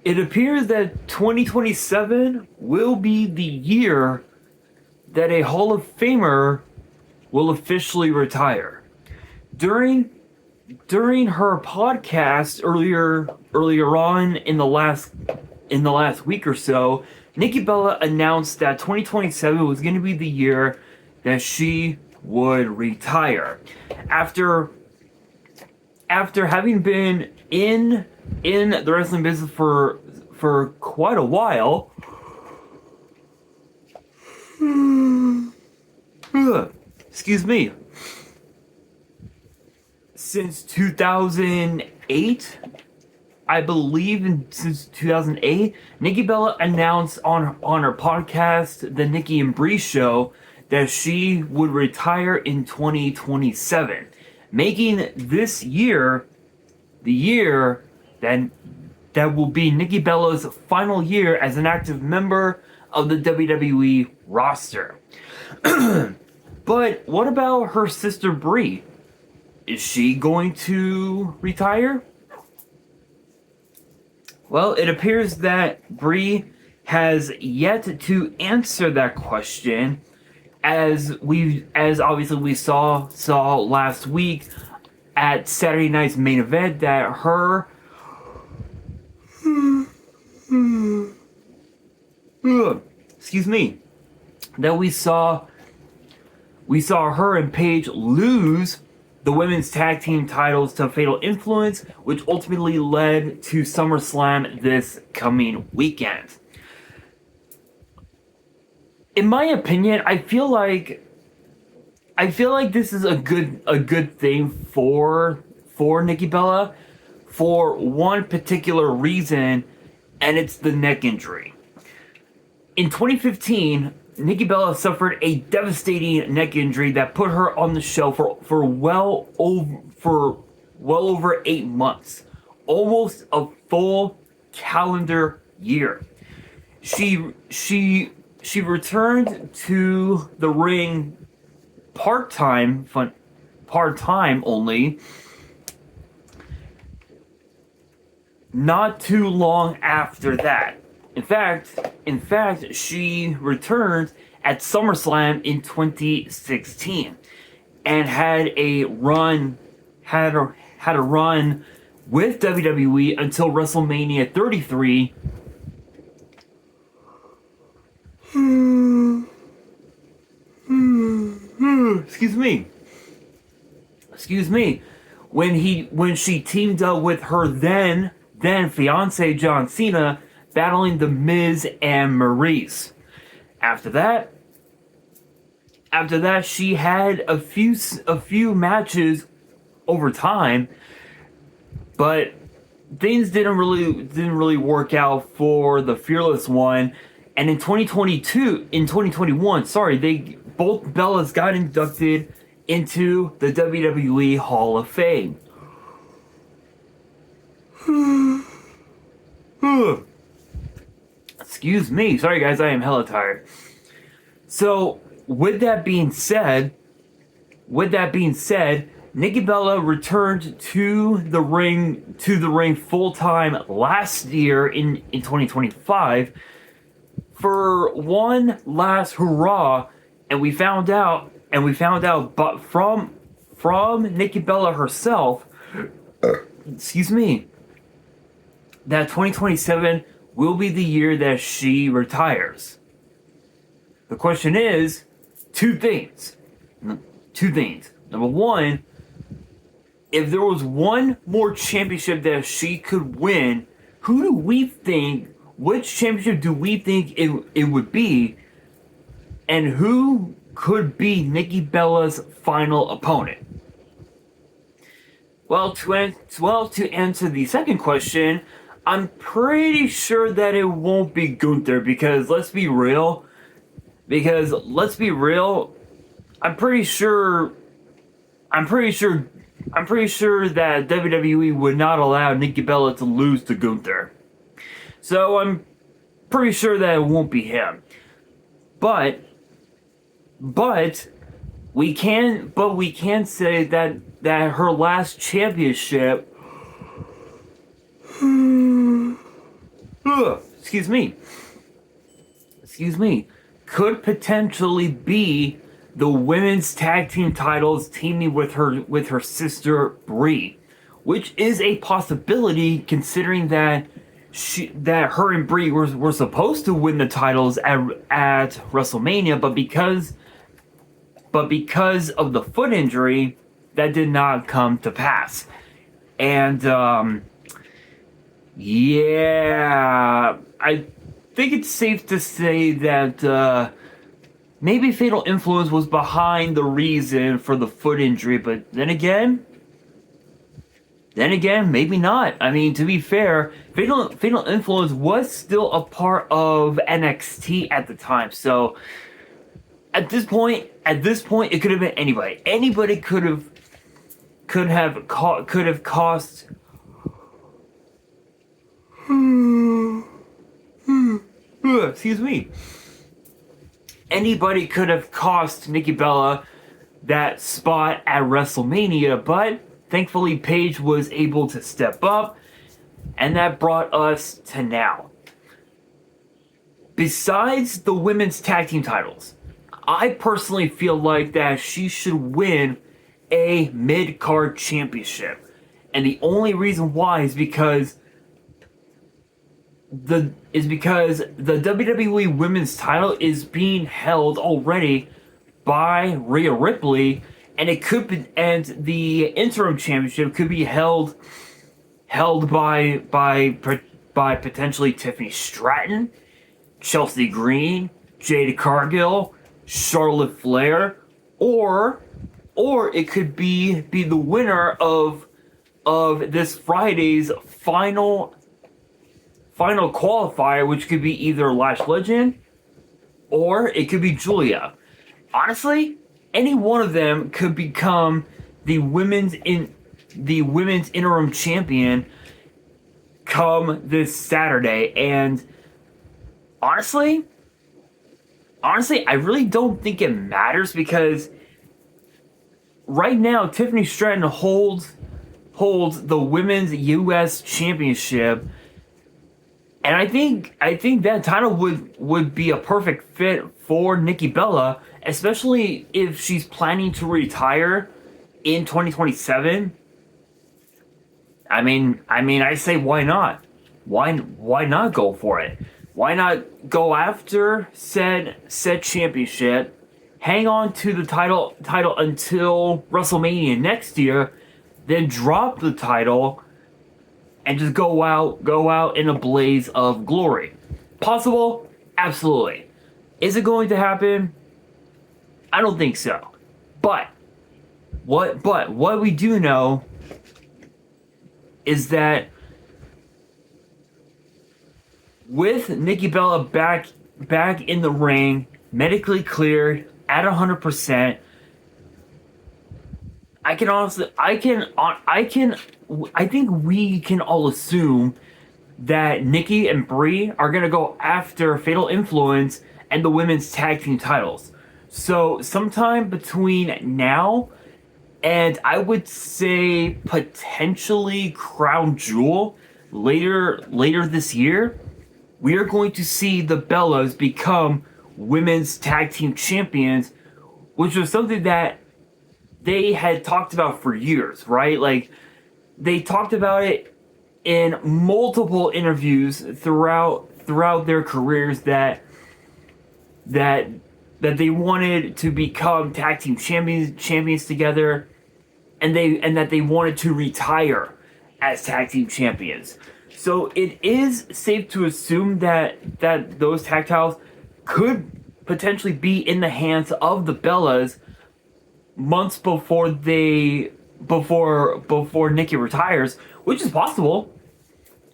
It appears that 2027 will be the year that a Hall of Famer will officially retire. During her podcast earlier on in the last week or so, Nikki Bella announced that 2027 was going to be the year that she would retire. After having been in the wrestling business for quite a while. Excuse me. Since 2008, I believe, since 2008, Nikki Bella announced on her podcast, The Nikki and Bree Show, that she would retire in 2027, making this year the year that will be Nikki Bella's final year as an active member of the WWE roster. But what about her sister Bree? Is she going to retire? Well, it appears that Bree has yet to answer that question, as obviously we saw last week at Saturday night's main event that her excuse me, that we saw her and Paige lose the women's tag team titles to Fatal Influence, which ultimately led to SummerSlam this coming weekend. In my opinion, I feel like this is a good thing for Nikki Bella for one particular reason, and it's the neck injury. In 2015, Nikki Bella suffered a devastating neck injury that put her on the show for well over 8 months, almost a full calendar year. She returned to the ring part-time only, not too long after that. In fact, she returned at SummerSlam in 2016 and had a run with WWE until WrestleMania 33. Excuse me. When she teamed up with her then fiance John Cena, battling The Miz and Maurice. After that, she had a few matches over time, but things didn't really work out for the Fearless one. And in 2021, both Bellas got inducted into the WWE Hall of Fame. Excuse me. Sorry, guys. I am hella tired. So, with that being said, Nikki Bella returned to the ring full time last year in 2025 for one last hurrah, and we found out, but from Nikki Bella herself, excuse me, that 2027 will be the year that she retires. The question is, two things. Number one, if there was one more championship that she could win, which championship do we think it would be, and who could be Nikki Bella's final opponent? Well, to answer the second question, I'm pretty sure that it won't be Gunther, because let's be real, I'm pretty sure that WWE would not allow Nikki Bella to lose to Gunther. So I'm pretty sure that it won't be him. But we can say that her last championship excuse me, could potentially be the women's tag team titles teaming with her sister Brie, which is a possibility considering that her and Brie were supposed to win the titles at WrestleMania, but because of the foot injury, that did not come to pass. And yeah, I think it's safe to say that maybe Fatal Influence was behind the reason for the foot injury, but then again, maybe not. I mean, to be fair, Fatal Influence was still a part of NXT at the time, so at this point, it could have been anybody. Anybody could have cost. Excuse me. Anybody could have cost Nikki Bella that spot at WrestleMania, but thankfully Paige was able to step up, and that brought us to now. Besides the women's tag team titles, I personally feel like that she should win a mid-card championship. And the only reason why is because the WWE women's title is being held already by Rhea Ripley, and the interim championship could be held by potentially Tiffany Stratton, Chelsea Green, Jade Cargill, Charlotte Flair, or it could be the winner of this Friday's final qualifier, which could be either Lash Legend or it could be Julia. Honestly, any one of them could become the women's interim champion come this Saturday, and honestly, I really don't think it matters because right now Tiffany Stratton holds the women's U.S. championship, and I think that title would be a perfect fit for Nikki Bella, especially if she's planning to retire in 2027. I mean, I say why not? Why not go for it? Why not go after said championship, hang on to the title until WrestleMania next year, then drop the title and just go out in a blaze of glory? Possible? Absolutely. Is it going to happen? I don't think so. But what we do know is that with Nikki Bella back in the ring, medically cleared at 100%, I think we can all assume that Nikki and Brie are gonna go after Fatal Influence and the women's tag team titles. So sometime between now and I would say potentially Crown Jewel later this year, we are going to see the Bellas become women's tag team champions, which was something that they had talked about for years, right? Like, they talked about it in multiple interviews throughout their careers that they wanted to become tag team champions together, and that they wanted to retire as tag team champions. So it is safe to assume that those tag titles could potentially be in the hands of the Bellas months before Nikki retires, which is possible,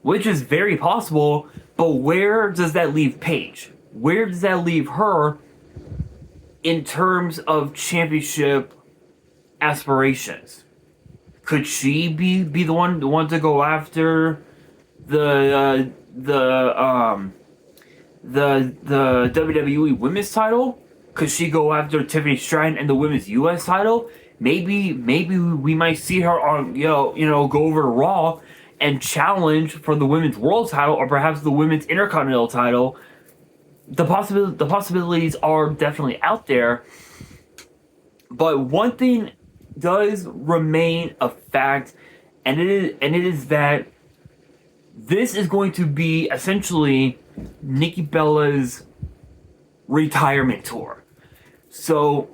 which is very possible. But where does that leave Paige? Where does that leave her in terms of championship aspirations? Could she be the one to go after the WWE Women's title? Could she go after Tiffany Stratton and the Women's US title? Maybe we might see her on go over to Raw and challenge for the women's world title or perhaps the women's intercontinental title. The possibilities are definitely out there. But one thing does remain a fact, and it is that this is going to be essentially Nikki Bella's retirement tour. So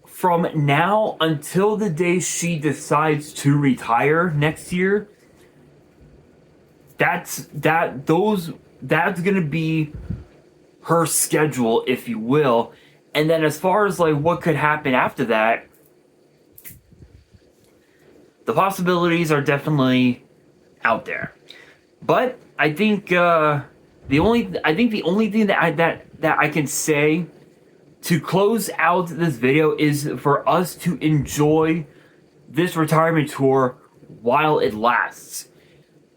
from now until the day she decides to retire next year, that's gonna be her schedule, if you will. And then as far as like what could happen after that, the possibilities are definitely out there. But I think the only thing that I can say to close out this video is for us to enjoy this retirement tour while it lasts.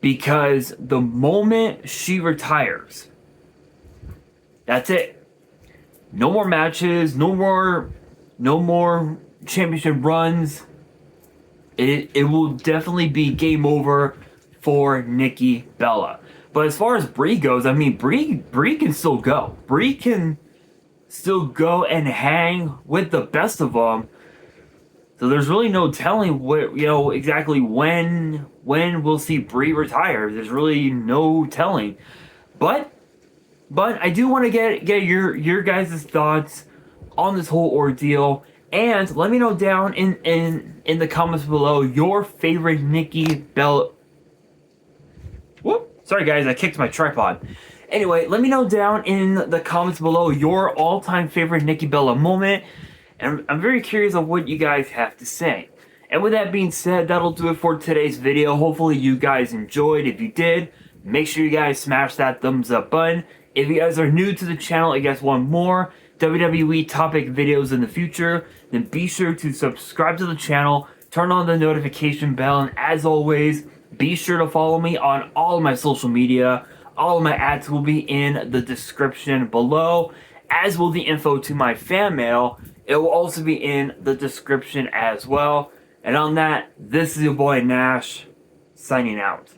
Because the moment she retires, that's it. No more matches, no more championship runs. It will definitely be game over for Nikki Bella. But as far as Brie goes, I mean, Brie can still go. Brie can still go and hang with the best of them. So there's really no telling what, exactly when we'll see Brie retire. There's really no telling. But I do want to get your guys' thoughts on this whole ordeal. And let me know down in the comments below your favorite Nikki Bella. Whoop! Sorry guys, I kicked my tripod. Anyway, let me know down in the comments below your all-time favorite Nikki Bella moment. And I'm very curious of what you guys have to say. And with that being said, that'll do it for today's video. Hopefully you guys enjoyed. If you did, make sure you guys smash that thumbs up button. If you guys are new to the channel and you guys want more WWE topic videos in the future, then be sure to subscribe to the channel, turn on the notification bell, and as always, be sure to follow me on all of my social media. All of my ads will be in the description below, as will the info to my fan mail. It will also be in the description as well. And on that, this is your boy Nash, signing out.